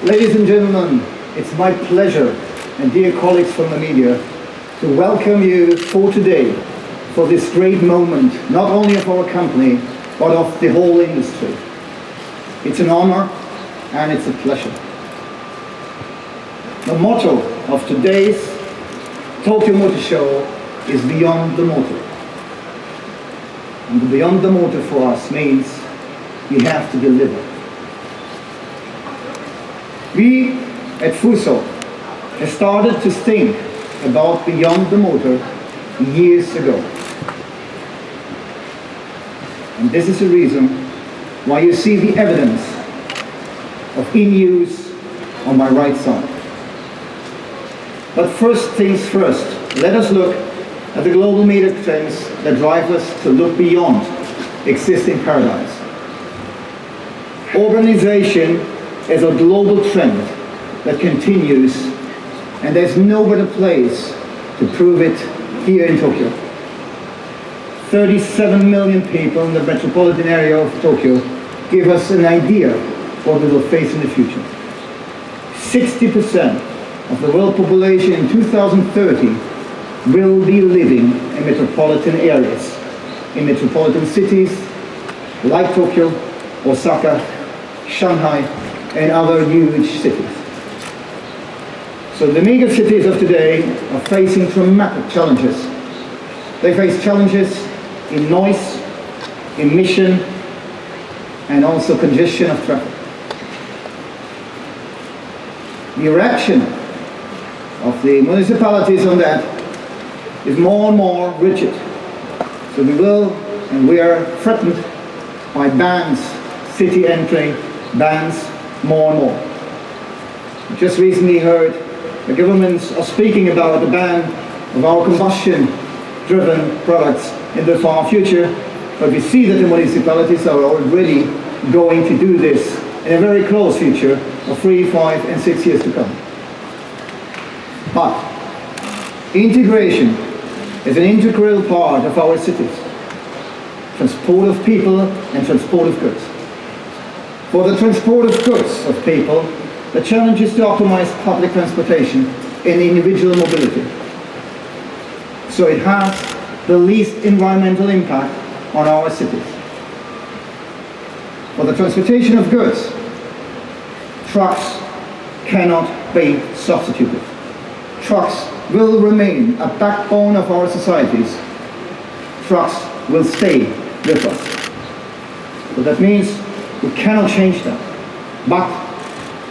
Ladies and gentlemen, it's my pleasure, and dear colleagues from the media, to welcome you for today, for this great moment, not only of our company, but of the whole industry. It's an honor and it's a pleasure. The motto of today's Tokyo Motor Show is Beyond the Motor. And the Beyond the Motor for us means we have to deliver. We at e-FUSO have started to think about Beyond the Motor years ago. And this is the reason why you see the evidence of in-use on my right side. But first things first, let us look at the global mega trends that drive us to look beyond existing paradigms. Urbanization is a global trend that continues, and there's no better place to prove it here in Tokyo. 37 million people in the metropolitan area of Tokyo give us an idea what we will face in the future. 60% of the world population in 2030 will be living in metropolitan areas, in metropolitan cities like Tokyo, Osaka, Shanghai, and other huge cities. So the mega cities of today are facing dramatic challenges. They face challenges in noise, emission, and also congestion of traffic. The reaction of the municipalities on that is more and more rigid. So we are threatened by bans, city entry bans, more and more. We just recently heard the governments are speaking about the ban of our combustion-driven products in the far future, but we see that the municipalities are already going to do this in a very close future of 3, 5, and 6 years to come. But integration is an integral part of our cities. Transport of people and transport of goods. For the transport of goods of people, the challenge is to optimize public transportation and individual mobility, so it has the least environmental impact on our cities. For the transportation of goods, trucks cannot be substituted. Trucks will remain a backbone of our societies. Trucks will stay with us. So that means we cannot change that. But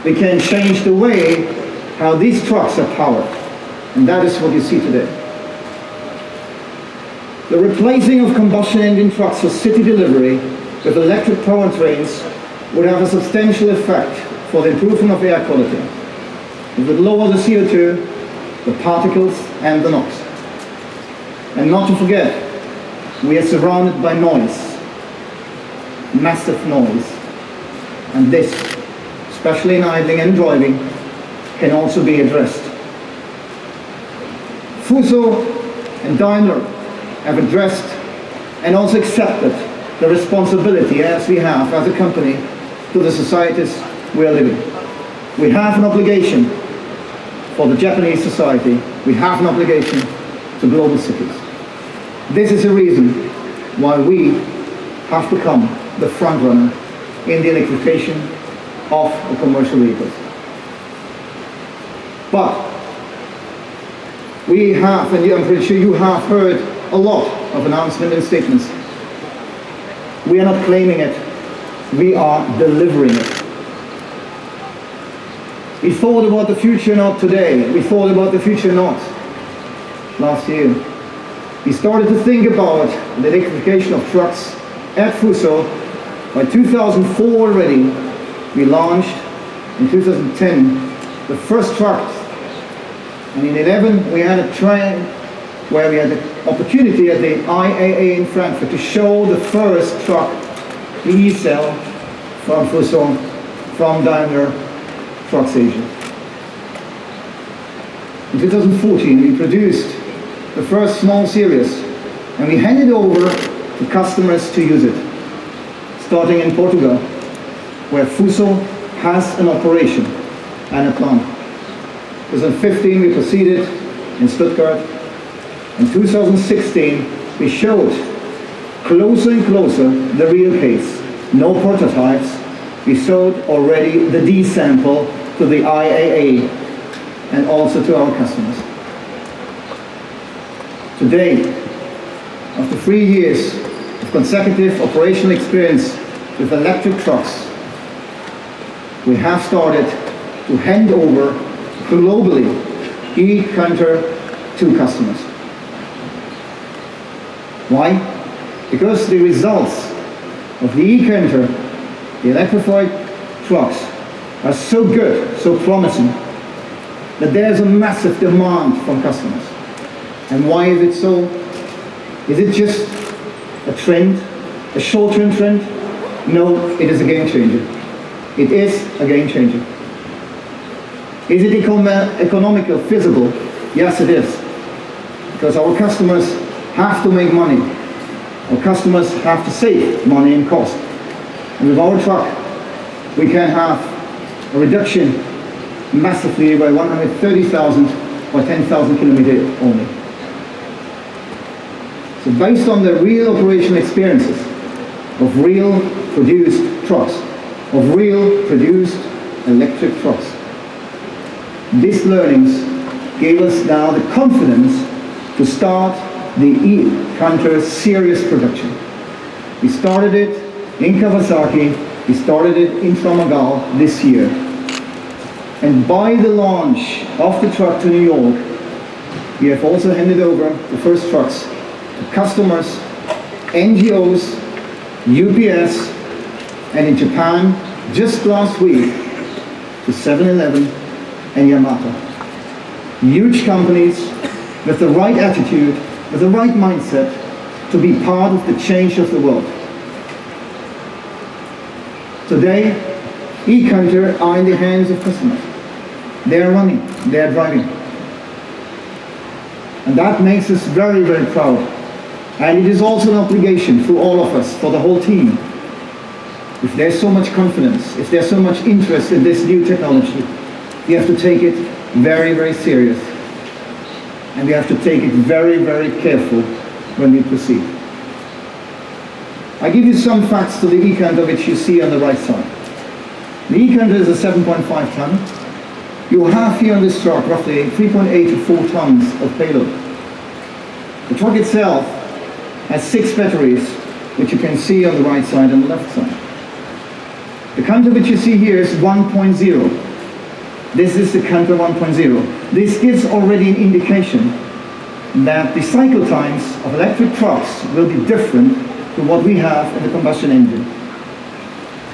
we can change the way how these trucks are powered. And that is what you see today. The replacing of combustion engine trucks for city delivery with electric powertrains would have a substantial effect for the improvement of air quality. It would lower the CO2, the particles, and the NOx. And not to forget, we are surrounded by noise, massive noise. And this, especially in idling and driving, can also be addressed. e-FUSO and Daimler have addressed and also accepted the responsibility as we have as a company to the societies we are living. We have an obligation for the Japanese society. We have an obligation to global cities. This is the reason why we have become the front runner in the electrification of the commercial vehicles. But we have, and I'm pretty sure you have heard a lot of announcements and statements. We are not claiming it, we are delivering it. We thought about the future not today, we thought about the future not last year. We started to think about the electrification of trucks at e-FUSO. By 2004 already, we launched in 2010 the first truck, and in 2011 we had a trial where we had the opportunity at the IAA in Frankfurt to show the first truck, the e-cell from e-FUSO, from Daimler Trucks Asia. In 2014 we produced the first small series, and we handed over to customers to use it, starting in Portugal, where e-FUSO has an operation and a plant. 2015 we proceeded in Stuttgart. In 2016 we showed closer and closer the real case. No prototypes. We showed already the D sample to the IAA and also to our customers. Today, after 3 years of consecutive operational experience with electric trucks, we have started to hand over globally e-Canter to customers. Why? Because the results of the e-Canter, the electrified trucks, are so good, so promising, that there's a massive demand from customers. And why is it so? Is it just a trend, a short-term trend? No, it is a game changer. It is a game changer. Is it economical, feasible? Yes, it is. Because our customers have to make money. Our customers have to save money and cost. And with our truck, we can have a reduction massively by 130,000 or 10,000 kilometers only. So based on the real operational experiences of real produced trucks, of real produced electric trucks, these learnings gave us now the confidence to start the e-Canter serious production. We started it in Kawasaki, we started it in Tramagal this year. And by the launch of the truck to New York, we have also handed over the first trucks to customers, NGOs, UPS, and in Japan, just last week, to 7-Eleven and Yamaha. Huge companies with the right attitude, with the right mindset to be part of the change of the world. Today, e-Canter are in the hands of customers. They are running, they are driving. And that makes us very, very proud. And it is also an obligation for all of us, for the whole team. If there's so much confidence, if there's so much interest in this new technology, we have to take it very, very serious. And we have to take it very, very careful when we proceed. I give you some facts to the e-Canter which you see on the right side. The e-Canter is a 7.5 ton. You have here on this truck roughly 3.8 to 4 tons of payload. The truck itself has 6 batteries, which you can see on the right side and the left side. The Canter which you see here is 1.0. This is the Canter 1.0. This gives already an indication that the cycle times of electric trucks will be different to what we have in the combustion engine.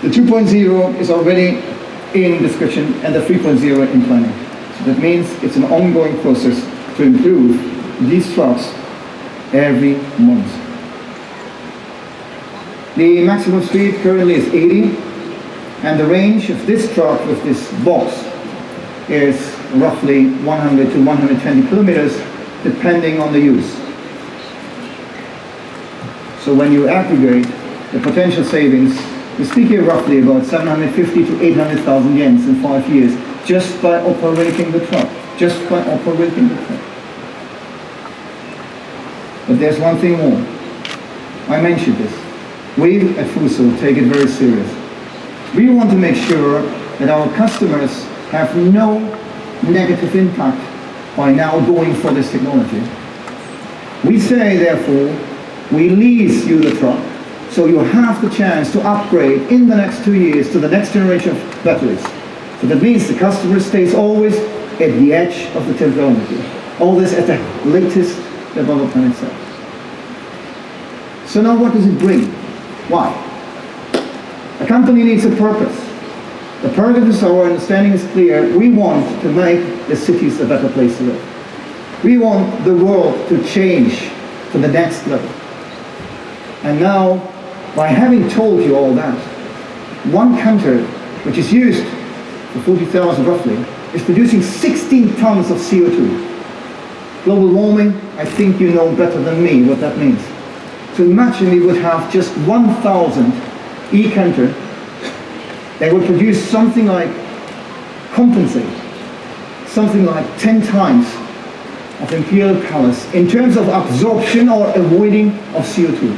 The 2.0 is already in discussion and the 3.0 in planning. So that means it's an ongoing process to improve these trucks every month. The maximum speed currently is 80, and the range of this truck with this box is roughly 100 to 120 kilometers depending on the use. So when you aggregate the potential savings, we speak here roughly about 750 to 800,000 yens in 5 years just by operating the truck. Just by operating the truck. But there's one thing more. I mentioned this. We at e-FUSO take it very serious. We want to make sure that our customers have no negative impact by now going for this technology. We say, therefore, we lease you the truck, so you have the chance to upgrade in the next 2 years to the next generation of batteries. So that means the customer stays always at the edge of the technology, always at the latest development itself. So now what does it bring? Why? A company needs a purpose. The purpose, our understanding is clear. We want to make the cities a better place to live. We want the world to change to the next level. And now, by having told you all that, one Canter, which is used for 40,000 roughly, is producing 16 tons of CO2. Global warming, I think you know better than me what that means. So imagine we would have just 1,000 e-Canter. They would produce something like compensate something like 10 times of Imperial Palace in terms of absorption or avoiding of CO2.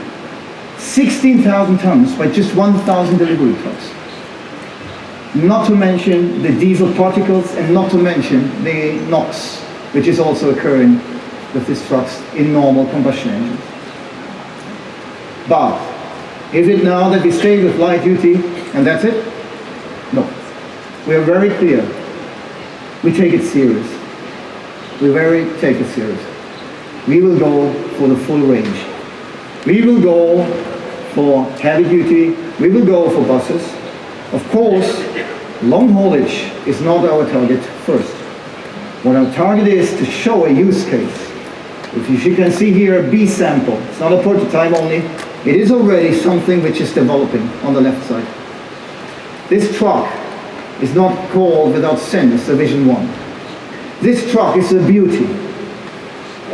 16,000 tons by just 1,000 delivery trucks. Not to mention the diesel particles and not to mention the NOx, which is also occurring with these trucks in normal combustion engines. But is it now that we stay with light duty and that's it? No. We are very clear. We take it serious. We take it serious. We will go for the full range. We will go for heavy duty. We will go for buses. Of course, long haulage is not our target first. What our target is to show a use case. If you can see here a B sample, it's not a prototype only, it is already something which is developing on the left side. This truck is not called without sense a Vision 1. This truck is a beauty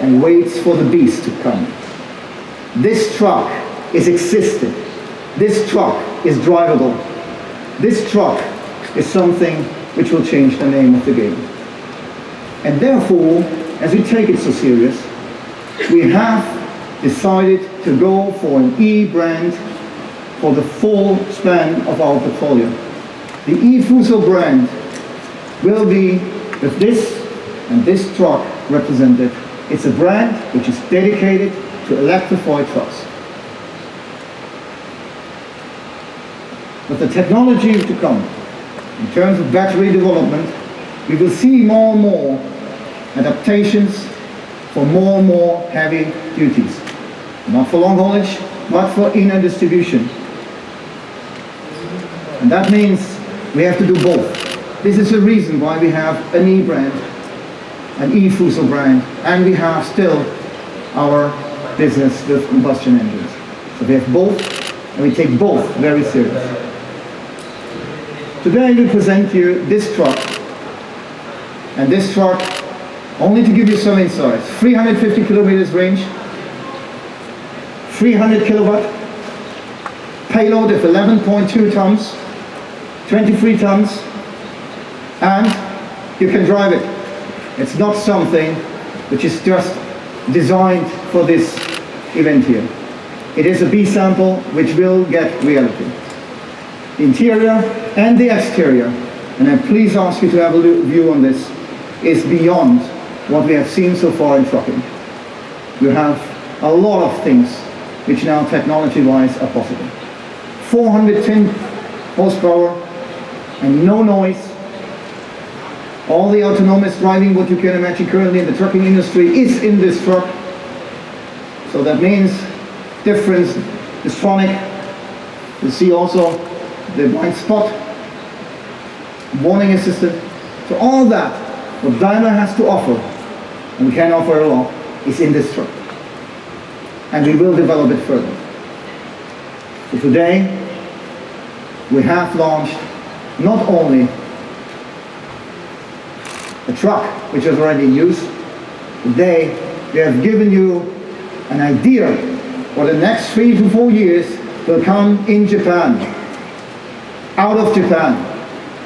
and waits for the beast to come. This truck is existing. This truck is drivable. This truck is something which will change the name of the game. And therefore, as we take it so serious, we have decided to go for an E brand for the full span of our portfolio. The e-FUSO brand will be with this and this truck represented. It's a brand which is dedicated to electrified trucks. With the technology to come, in terms of battery development, we will see more and more adaptations for more and more heavy duties. Not for long haulage, but for inner distribution. And that means we have to do both. This is the reason why we have an E brand, an e-FUSO brand, and we have still our business with combustion engines. So we have both, and we take both very serious. Today we present you this truck, and this truck, only to give you some insights, 350 kilometers range, 300 kilowatt, payload of 11.2 tons, 23 tons, and you can drive it. It's not something which is just designed for this event here. It is a B sample which will get reality. The interior and the exterior, and I please ask you to have a view on this, is beyond what we have seen so far in trucking. You have a lot of things which now technology-wise are possible. 410 horsepower and no noise. All the autonomous driving, what you can imagine currently in the trucking industry, is in this truck. So that means difference, Distronic. You see also the blind spot, warning assistant. So all that, what Daimler has to offer, and we can offer a lot, is in this truck. And we will develop it further. So today, we have launched not only a truck which is already in use, today we have given you an idea for the next 3 to 4 years will come in Japan, out of Japan,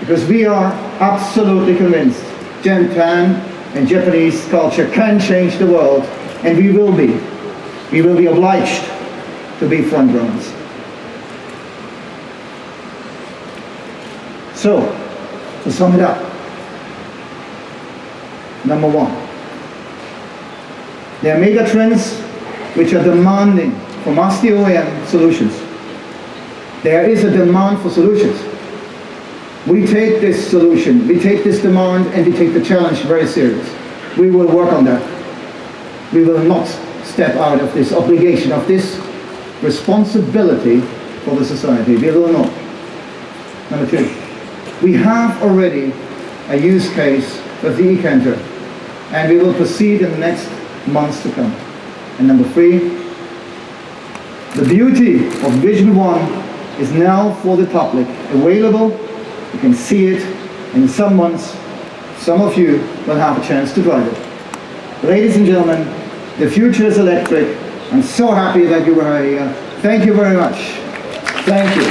because we are absolutely convinced Japan and Japanese culture can change the world, and we will be. We will be obliged to be front runners. So, to sum it up, number one, there are mega trends which are demanding from us, the OEM, solutions. There is a demand for solutions. We take this solution, we take this demand, and we take the challenge very serious. We will work on that. We will not step out of this obligation, of this responsibility for the society. We will not. Number two, we have already a use case with the e-Canter, and we will proceed in the next months to come. And number three, the beauty of Vision 1 is now for the public, available. You can see it, and in some months, some of you will have a chance to drive it. Ladies and gentlemen, the future is electric. I'm so happy that you were here. Thank you very much. Thank you.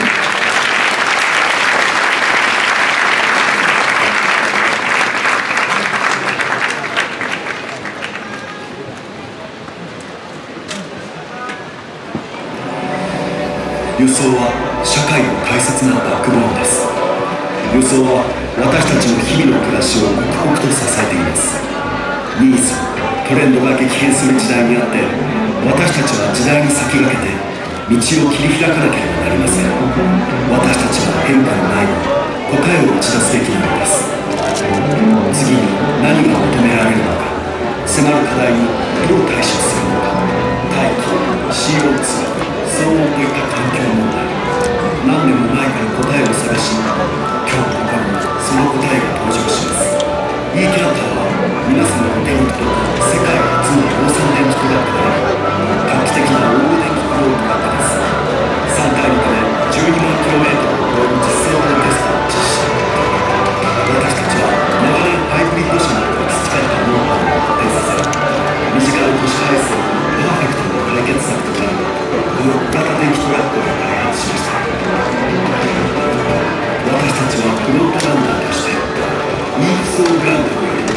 輸送は社会の大切なバックボーンです。輸送は私たちの日々の暮らしを刻々と支えています。ニーズ、トレンドが激変する時代にあって、私たちは時代に先駆けて道を切り開かなければなりません。私たちは変化のない答えを打ち出すべきなのです。次に何が求められるのか、迫る課題にどう対処するのか、大気、CO2、騒音といった環境問題、何年も前から答えを探し、今日ここにその答えが登場します。e-Canter は皆様の手に届く世界初の量産電気トラックであり、画期的なオール電気クロートラックです。3大陸で12万 km を超える実装のテストを実施。私たちは長年ハイブリッド車などに培ったノウハウを発展させ、身近な都市排水のパーフェクトな解決策となるこの小型電気トラックを開発しました。私たちはフロントランナーとしてe-FUSOブランドにより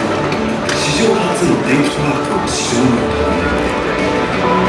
史上初の電気トラックを市場に投入。